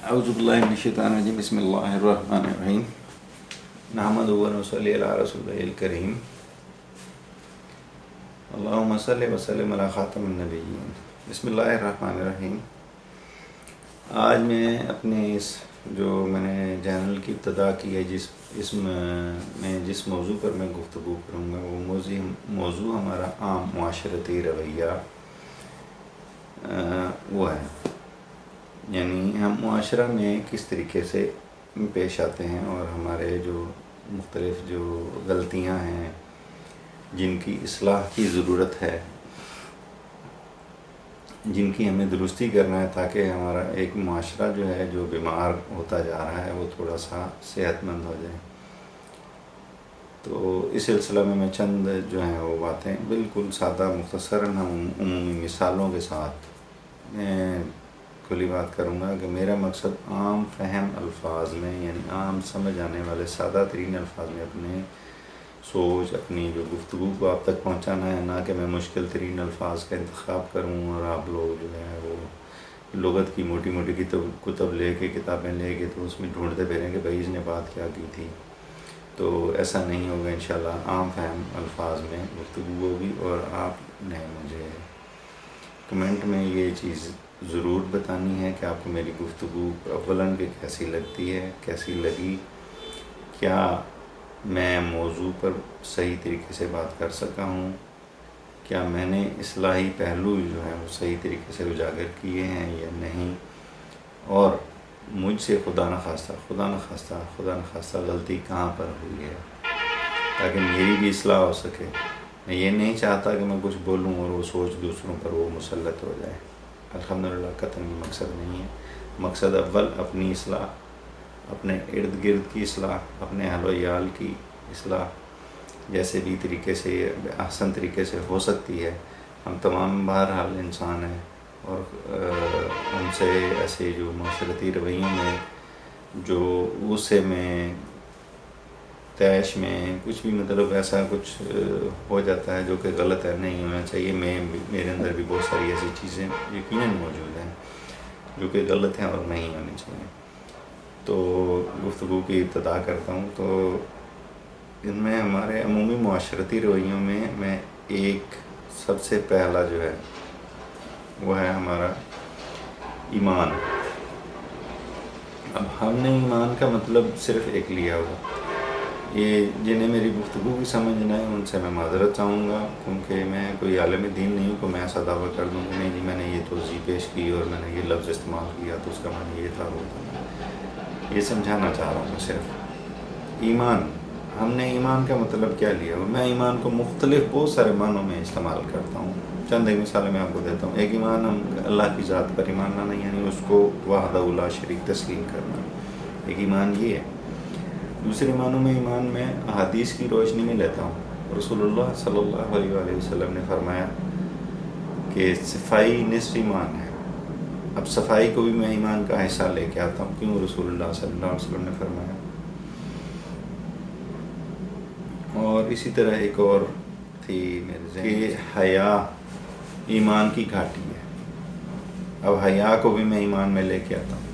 اعوذ باللہ من الشیطان الرجیم بسم اللہ الرحمن الرحیم نحمدہ و نصلی علی رسولہ الکریم اللہم صلی وسلم علی خاتم النبیین بسم اللہ الرحمن الرحیم۔ آج میں اپنے اس جو میں نے چینل کی ابتدا کی ہے جس موضوع پر میں گفتگو کروں گا وہ موضوع ہمارا عام معاشرتی رویہ وہ ہے، یعنی ہم معاشرہ میں کس طریقے سے پیش آتے ہیں اور ہمارے جو مختلف جو غلطیاں ہیں جن کی اصلاح کی ضرورت ہے، جن کی ہمیں درستی کرنا ہے تاکہ ہمارا ایک معاشرہ جو ہے جو بیمار ہوتا جا رہا ہے وہ تھوڑا سا صحت مند ہو جائے۔ تو اس سلسلہ میں چند جو ہیں وہ باتیں بالکل سادہ مختصراً ہم عمومی مثالوں کے ساتھ میں کھلی بات کروں گا کہ میرا مقصد عام فہم الفاظ میں، یعنی عام سمجھ آنے والے سادہ ترین الفاظ میں اپنے سوچ، اپنی جو گفتگو کو آپ تک پہنچانا ہے، نہ کہ میں مشکل ترین الفاظ کا انتخاب کروں اور آپ لوگ جو ہے وہ لغت کی موٹی موٹی کتب لے کے کتابیں لے کے تو اس میں ڈھونڈتے پھریں کہ بھائی اس نے بات کیا کی تھی۔ تو ایسا نہیں ہوگا انشاءاللہ، عام فہم الفاظ میں گفتگو ہوگی۔ اور آپ نے مجھے کمنٹ میں یہ چیز ضرور بتانی ہے کہ آپ کو میری گفتگو اولاً کہ کیسی لگتی ہے، کیسی لگی، کیا میں موضوع پر صحیح طریقے سے بات کر سکا ہوں، کیا میں نے اصلاحی پہلو جو ہے وہ صحیح طریقے سے اجاگر کیے ہیں یا نہیں، اور مجھ سے خدا نخواستہ غلطی کہاں پر ہوئی ہے تاکہ میری بھی اصلاح ہو سکے۔ میں یہ نہیں چاہتا کہ میں کچھ بولوں اور وہ سوچ دوسروں پر وہ مسلط ہو جائے، الحمدللہ قطعاً یہ مقصد نہیں ہے۔ مقصد اول اپنی اصلاح، اپنے ارد گرد کی اصلاح، اپنے اہل و عیال کی اصلاح، جیسے بھی طریقے سے احسن طریقے سے ہو سکتی ہے۔ ہم تمام بہرحال انسان ہیں اور ان سے ایسے جو معاشرتی رویوں میں جو غصے میں، طیش میں کچھ بھی مطلب ایسا کچھ ہو جاتا ہے جو کہ غلط ہے، نہیں ہونا چاہیے۔ میرے اندر بھی بہت ساری ایسی چیزیں یقیناً موجود ہیں جو کہ غلط ہیں اور نہیں ہونی چاہیے۔ تو گفتگو کی ابتدا کرتا ہوں۔ تو ان میں ہمارے عمومی معاشرتی رویوں میں ایک سب سے پہلا جو ہے وہ ہے ہمارا ایمان۔ اب ہم نے ایمان کا مطلب صرف ایک لیا ہوا، یہ جنہیں میری گفتگو کی سمجھ نہ ہے ان سے میں معذرت چاہوں گا، کیونکہ میں کوئی عالم دین نہیں ہوں کہ میں ایسا دعویٰ کر دوں کہ نہیں جی میں نے یہ توضیح پیش کی اور میں نے یہ لفظ استعمال کیا تو اس کا معنی یہ تھا وہ تھا۔ یہ سمجھانا چاہ رہا ہوں میں صرف ایمان۔ ہم نے ایمان کا مطلب کیا لیا ہوا؟ میں ایمان کو مختلف بہت سارے معنوں میں استعمال کرتا ہوں، چند ایک مثالیں میں آپ کو دیتا ہوں۔ ایک ایمان ہم اللہ کی ذات پر ایمان لانا، یعنی اس کو وحدہ لا شریک تسلیم کرنا، ایک ایمان یہ ہے۔ دوسرے معنوں میں ایمان میں احادیث کی روشنی میں لیتا ہوں۔ رسول اللہ صلی اللہ علیہ وآلہ وسلم نے فرمایا کہ صفائی نصف ایمان ہے۔ اب صفائی کو بھی میں ایمان کا حصہ لے کے آتا ہوں، کیوں؟ رسول اللہ صلی اللہ علیہ وسلم نے فرمایا۔ اور اسی طرح ایک اور تھی میرے ذہن کہ حیا ایمان کی گھاٹی ہے۔ اب حیا کو بھی میں ایمان میں لے کے آتا ہوں۔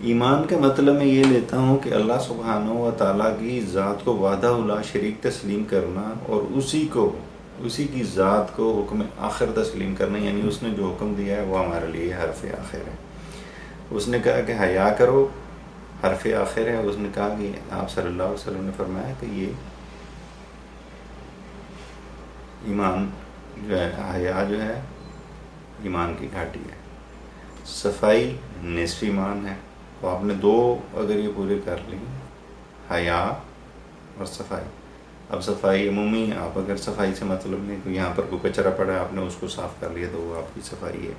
ایمان کا مطلب میں یہ لیتا ہوں کہ اللہ سبحانہ و تعالیٰ کی ذات کو وحدہ لا شریک تسلیم کرنا اور اسی کی ذات کو حکم آخر تسلیم کرنا، یعنی اس نے جو حکم دیا ہے وہ ہمارے لیے حرف آخر ہے۔ اس نے کہا کہ حیا کرو، حرف آخر ہے۔ اس نے کہا کہ آپ صلی اللہ علیہ وسلم نے فرمایا کہ یہ ایمان جو ہے، حیا جو ہے ایمان کی گھاٹی ہے۔ صفائی نصف ایمان ہے۔ تو آپ نے دو اگر یہ پورے کر لی، حیا اور صفائی۔ اب صفائی عمومی، آپ اگر صفائی سے مطلب نہیں کہ یہاں پر کوئی کچرا پڑا ہے آپ نے اس کو صاف کر لیا تو وہ آپ کی صفائی ہے۔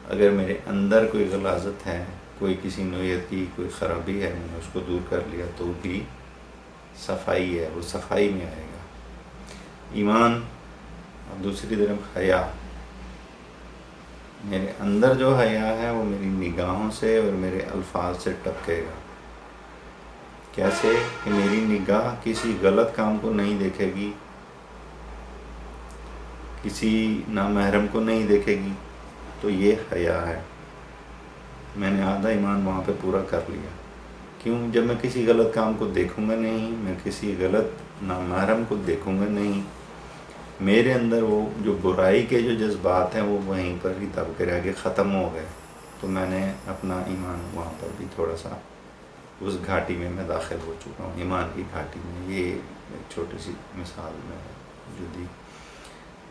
اگر میرے اندر کوئی غلاظت ہے، کوئی کسی نوعیت کی کوئی خرابی ہے، میں نے اس کو دور کر لیا تو بھی صفائی ہے، وہ صفائی میں آئے گا ایمان۔ اور دوسری طرف حیا، میرے اندر جو حیا ہے وہ میری نگاہوں سے اور میرے الفاظ سے ٹپکے گا۔ کیسے؟ کہ میری نگاہ کسی غلط کام کو نہیں دیکھے گی، کسی نامحرم کو نہیں دیکھے گی، تو یہ حیا ہے۔ میں نے آدھا ایمان وہاں پہ پورا کر لیا. کیوں؟ جب میں کسی غلط کام کو دیکھوں گا نہیں، میں کسی غلط نامحرم کو دیکھوں گا نہیں، میرے اندر وہ جو برائی کے جو جذبات ہیں وہ وہیں پر ہی دب کے رہ کے ختم ہو گئے، تو میں نے اپنا ایمان وہاں پر بھی تھوڑا سا اس گھاٹی میں داخل ہو چکا ہوں، ایمان کی گھاٹی میں. یہ ایک چھوٹی سی مثال میں جو دی،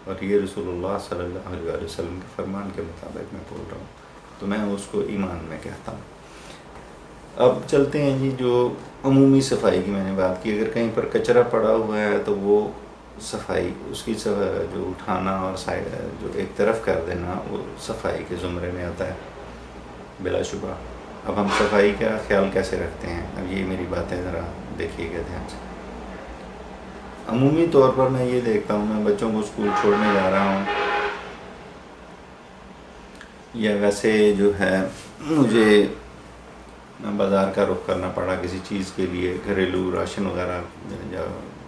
اور یہ رسول اللہ صلی اللہ علیہ وسلم کے فرمان کے مطابق میں بول رہا ہوں، تو میں اس کو ایمان میں کہتا ہوں. اب چلتے ہیں جی، جو عمومی صفائی کی میں نے بات کی، اگر کہیں پر کچرا پڑا ہوا ہے تو وہ صفائی، اس کی جو اٹھانا اور جو ایک طرف کر دینا، وہ صفائی کے زمرے میں آتا ہے بلا شبہ. اب ہم صفائی کا خیال کیسے رکھتے ہیں؟ اب یہ میری باتیں ذرا دیکھیے گا دھیان سے. عمومی طور پر میں یہ دیکھتا ہوں، میں بچوں کو اسکول چھوڑنے جا رہا ہوں، یا ویسے جو ہے مجھے بازار کا رخ کرنا پڑا کسی چیز کے لیے، گھریلو راشن وغیرہ یا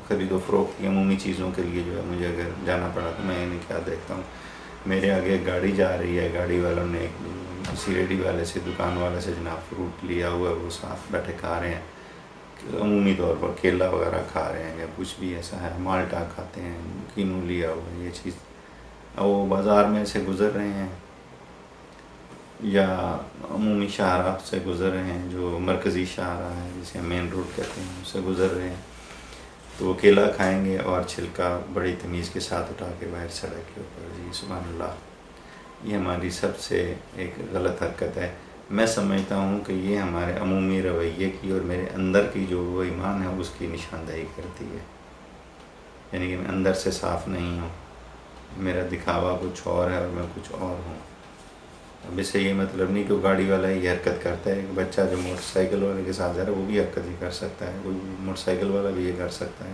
خرید و فروخت کی عمومی چیزوں کے لیے جو ہے مجھے اگر جانا پڑا، تو میں کیا دیکھتا ہوں، میرے آگے گاڑی جا رہی ہے، گاڑی والوں نے کسی ریڈی والے سے، دکان والے سے جناب فروٹ لیا ہوا ہے، وہ ساتھ بیٹھے کھا رہے ہیں، عمومی طور پر کیلا وغیرہ کھا رہے ہیں، یا کچھ بھی ایسا ہے، مالٹا کھاتے ہیں، کینو لیا ہوا ہے، یہ چیز وہ بازار میں سے گزر رہے ہیں، یا عمومی شاہراہ سے گزر رہے ہیں، جو مرکزی شاہراہ ہے جسے مین روڈ کہتے ہیں، اس سے گزر رہے ہیں، تو وہ کیلا کھائیں گے اور چھلکا بڑی تمیز کے ساتھ اٹھا کے باہر سڑک کے اوپر. جی سبحان اللہ، یہ ہماری سب سے ایک غلط حرکت ہے. میں سمجھتا ہوں کہ یہ ہمارے عمومی رویے کی اور میرے اندر کی جو وہ ایمان ہے اس کی نشاندہی کرتی ہے. یعنی کہ میں اندر سے صاف نہیں ہوں، میرا دکھاوا کچھ اور ہے اور میں کچھ اور ہوں. اب اس سے یہ مطلب نہیں کہ وہ گاڑی والا یہ حرکت کرتا ہے، ایک بچہ جو موٹر سائیکل والے کے ساتھ جا رہا ہے وہ بھی حرکت ہی کر سکتا ہے، کوئی موٹر سائیکل والا بھی یہ کر سکتا ہے،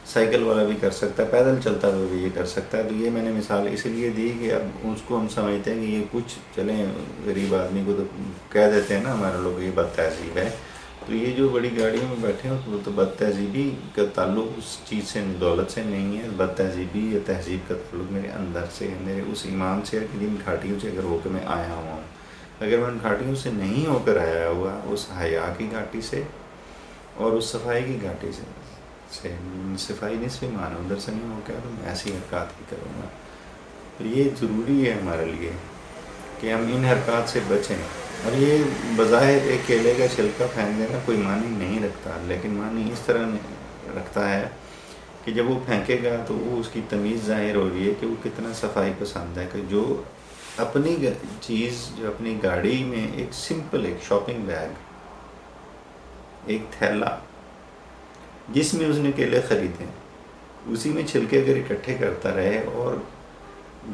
سائیکل والا بھی کر سکتا ہے، پیدل چلتا ہے وہ بھی یہ کر سکتا ہے. تو یہ میں نے مثال اس لیے دی کہ اب اس کو ہم سمجھتے ہیں کہ یہ کچھ چلیں غریب آدمی کو تو کہہ دیتے ہیں نا ہمارے لوگ یہ بد تہذیب ہے، تو یہ جو بڑی گاڑیوں میں بیٹھے ہوں وہ تو بد تہذیبی کا تعلق اس چیز سے، دولت سے نہیں ہے. بد تہذیبی یا تہذیب کا تعلق میرے اندر سے، میرے اس ایمان سے ہے کہ جن گھاٹیوں سے اگر ہو کے میں آیا ہوا ہوں. اگر میں ان گھاٹیوں سے نہیں ہو کر آیا ہوا، اس حیا کی گھاٹی سے اور اس صفائی کی گھاٹی سے صفائی نصف ایمان ہے، ادھر سے نہیں ہو گیا تو میں ایسی حرکات ہی کروں گا. تو یہ ضروری ہے ہمارے لیے کہ ہم ان حرکات سے بچیں. اور یہ بظاہر ایک کیلے کا چھلکا پھینک دینا کوئی معنی نہیں رکھتا، لیکن معنی اس طرح رکھتا ہے کہ جب وہ پھینکے گا تو وہ اس کی تمیز ظاہر ہو رہی ہے کہ وہ کتنا صفائی پسند ہے، کہ جو اپنی چیز، جو اپنی گاڑی میں ایک سمپل ایک شاپنگ بیگ، ایک تھیلا جس میں اس نے کیلے خریدے، اسی میں چھلکے اگر اکٹھے کرتا رہے اور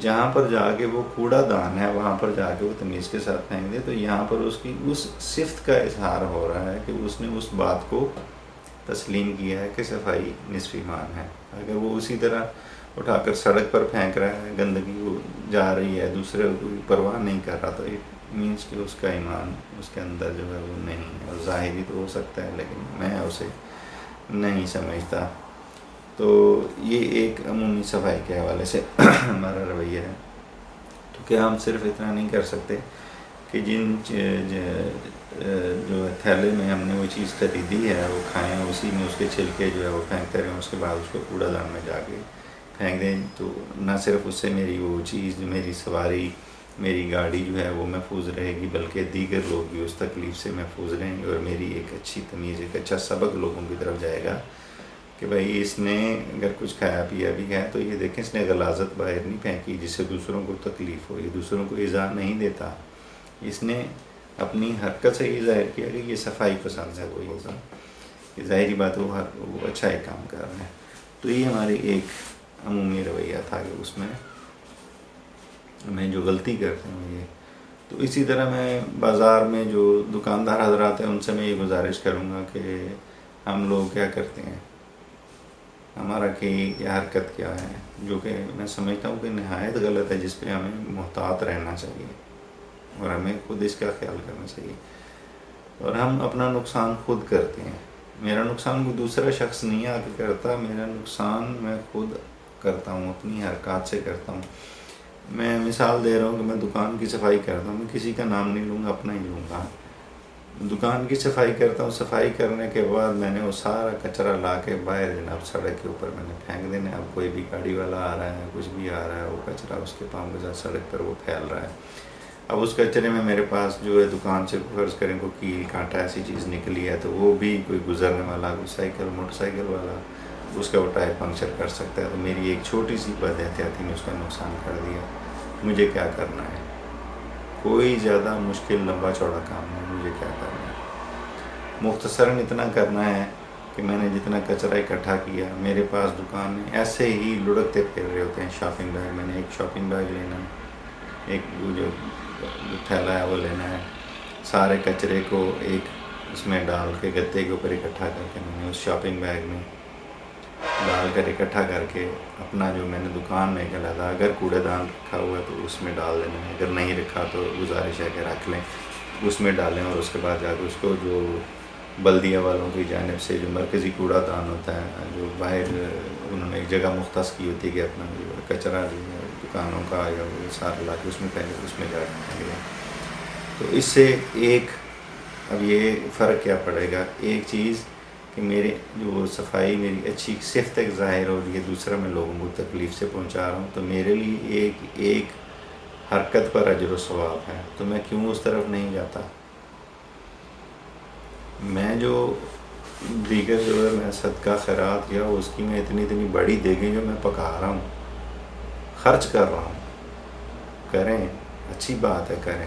جہاں پر جا کے وہ کوڑا دان ہے وہاں پر جا کے وہ تمیز کے ساتھ پھینک دے، تو یہاں پر اس کی اس صفت کا اظہار ہو رہا ہے کہ اس نے اس بات کو تسلیم کیا ہے کہ صفائی نصف ایمان ہے. اگر وہ اسی طرح اٹھا کر سڑک پر پھینک رہا ہے، گندگی وہ جا رہی ہے، دوسرے کوئی پرواہ نہیں کر رہا، تو اٹ مینس کہ اس کا ایمان اس کے اندر جو ہے وہ نہیں ہے. اور ظاہری تو ہو سکتا ہے لیکن میں اسے نہیں سمجھتا. تو یہ ایک عمومی صفائی کے حوالے سے ہمارا رویہ ہے. تو کیا ہم صرف اتنا نہیں کر سکتے کہ جن جو تھیلے میں ہم نے وہ چیز خریدی ہے وہ کھائیں، اسی میں اس کے چھلکے جو ہے وہ پھینکتے رہیں، اس کے بعد اس کو کوڑا دان میں جا کے پھینک دیں؟ تو نہ صرف اس سے میری وہ چیز، میری سواری، میری گاڑی جو ہے وہ محفوظ رہے گی، بلکہ دیگر لوگ بھی اس تکلیف سے محفوظ رہیں گے، اور میری ایک اچھی تمیز، ایک اچھا سبق لوگوں کی طرف جائے گا کہ بھائی اس نے اگر کچھ کھایا پیا بھی ہے تو یہ دیکھیں اس نے غلاظت باہر نہیں پھینکی جس سے دوسروں کو تکلیف ہو، یہ دوسروں کو ایذا نہیں دیتا، اس نے اپنی حرکت سے یہ ظاہر کیا کہ یہ صفائی پسند ہے. کوئی ہوگا کہ ظاہری بات وہ اچھا ایک کام کر رہے ہیں. تو یہ ہماری ایک عمومی رویہ تھا کہ اس میں جو غلطی کرتے ہیں یہ. تو اسی طرح میں بازار میں جو دکاندار حضرات ہیں ان سے میں یہ گزارش کروں گا کہ ہم لوگ کیا کرتے ہیں، ہمارا کیا حرکت کیا ہے، جو کہ میں سمجھتا ہوں کہ نہایت غلط ہے، جس پہ ہمیں محتاط رہنا چاہیے اور ہمیں خود اس کا خیال کرنا چاہیے. اور ہم اپنا نقصان خود کرتے ہیں. میرا نقصان کوئی دوسرا شخص نہیں آ کے کرتا، میرا نقصان میں خود کرتا ہوں، اپنی حرکات سے کرتا ہوں. میں مثال دے رہا ہوں کہ میں دکان کی صفائی کرتا ہوں، میں کسی کا نام نہیں لوں گا، اپنا ہی لوں گا. دکان کی صفائی کرتا ہوں، صفائی کرنے کے بعد میں نے وہ سارا کچرا لا کے باہر جناب سڑک کے اوپر میں نے پھینک دینا. اب کوئی بھی گاڑی والا آ رہا ہے، کچھ بھی آ رہا ہے، وہ کچرا اس کے پاؤں کے ساتھ سڑک پر وہ پھیل رہا ہے. اب اس کچرے میں میرے پاس جو ہے دکان سے فرض کریں کو کیل کانٹا ایسی چیز نکلی ہے، تو وہ بھی کوئی گزرنے والا، کوئی سائیکل موٹر سائیکل والا، اس کا وہ ٹائر پنکچر کر سکتا ہے. تو میری ایک چھوٹی سی بد احتیاطی نے اس کا نقصان کر دیا. مجھے کیا کرنا ہے؟ کوئی زیادہ مشکل لمبا چوڑا کام نہیں. مجھے کیا کرنا ہے؟ مختصراً اتنا کرنا ہے کہ میں نے جتنا کچرا اکٹھا کیا، میرے پاس دکان میں ایسے ہی لڑکتے پھر رہے ہوتے ہیں شاپنگ بیگ. میں نے ایک شاپنگ بیگ لینا ہے، ایک وہ جو تھیلا ہے وہ لینا ہے. سارے کچرے کو ایک اس میں ڈال کے گتے کے اوپر اکٹھا کر کے میں نے اس شاپنگ بیگ میں ڈال کر اکٹھا کر کے اپنا جو میں نے دکان میں کہا تھا، اگر کوڑے دان رکھا ہوا ہے تو اس میں ڈال دینا ہے، اگر نہیں رکھا تو گزارش ہے کہ رکھ لیں، اس میں ڈالیں. اور اس کے بعد جا کے اس کو جو بلدیہ والوں کی جانب سے جو مرکزی کوڑا دان ہوتا ہے، جو باہر انہوں نے ایک جگہ مختص کی ہوتی ہے کہ اپنا جو کچرا جو ہے دکانوں کا یا وہ سارا لا کے اس میں پہلے اس میں جا کے پھینک دیں. تو اس سے ایک اب یہ فرق کیا پڑے گا؟ ایک چیز کہ میرے جو صفائی میری اچھی صفت تک ظاہر ہو رہی ہے، دوسرا میں لوگوں کو تکلیف سے پہنچا رہا ہوں، تو میرے لیے ایک حرکت پر اجر و ثواب ہے. تو میں کیوں اس طرف نہیں جاتا؟ میں جو دیگر جو ہے میں صدقہ خیرات یا اس کی میں اتنی بڑی دیگیں جو میں پکا رہا ہوں، خرچ کر رہا ہوں، کریں، اچھی بات ہے کریں،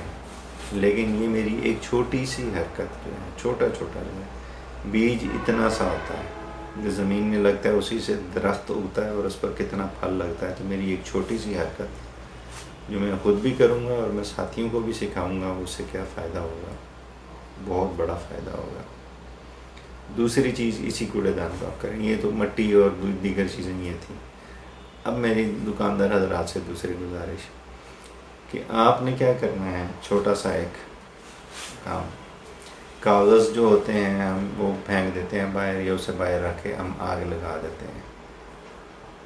لیکن یہ میری ایک چھوٹی سی حرکت جو ہے، چھوٹا جو ہے، بیج اتنا سا ہوتا ہے جو زمین میں لگتا ہے، اسی سے درخت اگتا ہے اور اس پر کتنا پھل لگتا ہے. تو میری ایک چھوٹی سی حرکت جو میں خود بھی کروں گا اور میں ساتھیوں کو بھی سکھاؤں گا، اس سے کیا فائدہ ہوگا؟ بہت بڑا فائدہ ہوگا. دوسری چیز اسی کوڑے دان کو آپ کریں. یہ تو مٹی اور دیگر چیزیں یہ تھیں. اب میری دکاندار حضرات سے دوسری گزارش کہ آپ نے کیا کرنا ہے، چھوٹا سا ایک کام، کاغذ جو ہوتے ہیں ہم وہ پھینک دیتے ہیں باہر یا اسے باہر رکھ کے ہم آگ لگا دیتے ہیں.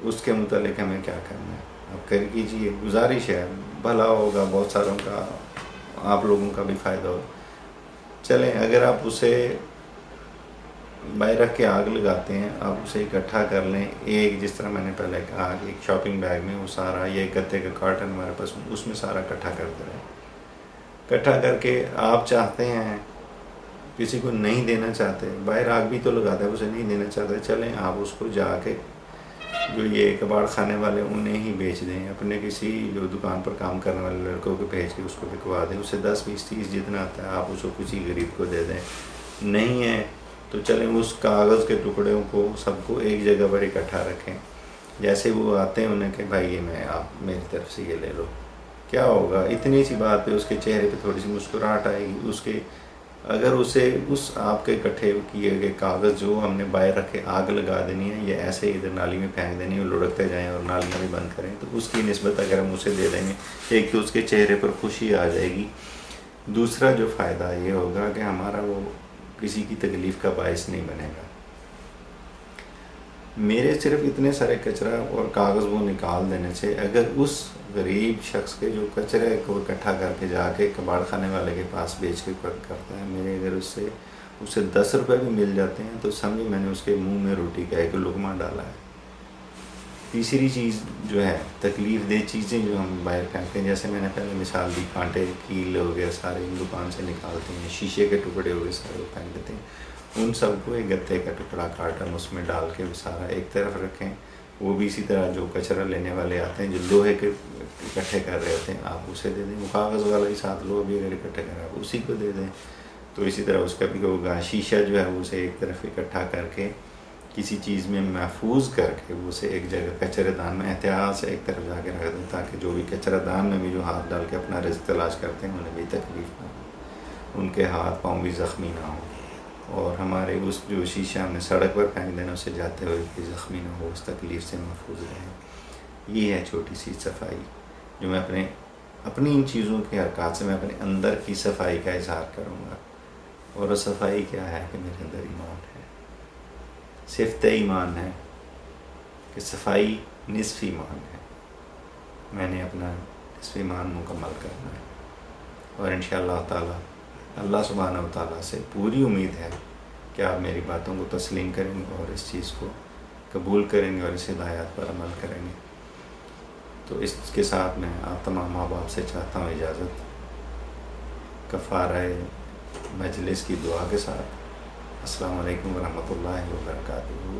اس کے متعلق ہمیں کیا کرنا ہے آپ کر کیجیے. گزارش ہے، بھلا ہوگا، بہت ساروں کا، آپ لوگوں کا بھی فائدہ ہو. چلیں اگر آپ اسے باہر رکھ کے آگ لگاتے ہیں، آپ اسے اکٹھا کر لیں. ایک جس طرح میں نے پہلے کہا کہ ایک شاپنگ بیگ میں وہ سارا، یہ گتے کا کارٹن ہمارے پاس، اس میں سارا اکٹھا کرتے رہیں. اکٹھا کر کے آپ چاہتے ہیں کسی کو نہیں دینا چاہتے، باہر آگ بھی تو لگاتا ہے، اسے نہیں دینا چاہتے، چلیں آپ اس کو جا کے جو یہ کباڑ خانے والے انہیں ہی بیچ دیں. اپنے کسی جو دکان پر کام کرنے والے لڑکوں کو بھیج کے اس کو بکوا دیں. اسے 10 20 30 جتنا آتا ہے آپ اس کو کسی غریب کو دے دیں. نہیں ہے تو چلیں اس کاغذ کے ٹکڑوں کو سب کو ایک جگہ پر اکٹھا رکھیں. جیسے وہ آتے ہیں انہیں کہ بھائی یہ میں آپ میری طرف سے یہ لے لو. کیا ہوگا؟ اتنی سی بات پہ اس کے چہرے پہ تھوڑی سی مسکراہٹ آئے گی. اس کے اگر اسے اس آپ کے اکٹھے کیے گئے کاغذ جو ہم نے باہر رکھے آگ لگا دینی ہے یا ایسے ہی ادھر نالی میں پھینک دینی ہے اور لڑکتے جائیں اور نالیاں بھی بند کریں، تو اس کی نسبت اگر ہم اسے دے دیں گے، ایک تو اس کے چہرے پر خوشی آ جائے گی. دوسرا جو فائدہ یہ ہوگا کہ ہمارا وہ کسی کی تکلیف کا باعث نہیں بنے گا. میرے صرف اتنے سارے کچرا اور کاغذ وہ نکال دینے سے اگر اس غریب شخص کے جو کچرے کو اکٹھا کر کے جا کے کباڑ خانے والے کے پاس بیچ کے کرتا ہے، میرے اگر اسے 10 روپے بھی مل جاتے ہیں تو سمجھے میں نے اس کے منہ میں روٹی کا ایک لقمہ ڈالا ہے. تیسری چیز جو ہے تکلیف دہ چیزیں جو ہم باہر پھینکتے ہیں، جیسے میں نے پہلے مثال دی، کانٹے کیل ہو گئے سارے دکان سے نکالتے ہیں، شیشے کے ٹکڑے ہو گئے سارے پھینک دیتے ہیں. ان سب کو ایک گتے کا ٹکڑا کارٹن اس میں ڈال کے سارا ایک طرف رکھیں. وہ بھی اسی طرح جو کچرا لینے والے آتے ہیں جو لوہے کے اکٹھے کر رہے ہوتے ہیں آپ اسے دے دیں. وہ کاغذ والا ہی ساتھ لوہے بھی اگر اکٹھے کر رہے ہیں اسی کو دے دیں. تو اسی طرح اس کا بھی ہوگا. شیشہ جو ہے اسے ایک طرف اکٹھا کر کے کسی چیز میں محفوظ کر کے اسے ایک جگہ کچرے دان میں احتیاط سے ایک طرف جا کے رکھ دیں، تاکہ جو بھی کچرا دان میں بھی جو ہاتھ ڈال کے اپنا رزق تلاش کرتے ہیں انہیں بھی تکلیف نہ ہو، ان کے ہاتھ پاؤں بھی زخمی نہ ہوں، اور ہمارے اس جو شیشہ ہمیں سڑک پر پھینک دینا اسے جاتے ہوئے بھی زخمی نہ ہو، اس تکلیف سے محفوظ رہیں. یہ ہے چھوٹی سی صفائی جو میں اپنی ان چیزوں کے حرکات سے میں اپنے اندر کی صفائی کا اظہار کروں گا. اور صفائی کیا ہے کہ میرے اندر ایمان ہے، صفت ایمان ہے کہ صفائی نصف ایمان ہے. میں نے اپنا اس پہ ایمان مکمل کرنا ہے، اور انشاءاللہ تعالی اللہ سبحانہ و تعالیٰ سے پوری امید ہے کہ آپ میری باتوں کو تسلیم کریں گے اور اس چیز کو قبول کریں گے اور اس ہدایات پر عمل کریں گے۔ تو اس کے ساتھ میں آپ تمام ماں باپ سے چاہتا ہوں اجازت، کفارہ مجلس کی دعا کے ساتھ۔ السلام علیکم ورحمۃ اللہ وبرکاتہ۔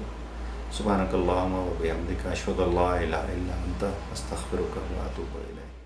سبحانک اللہم و بحمدک، اشہد ان لا الہ الا انت، استغفرک و اتوب الیک۔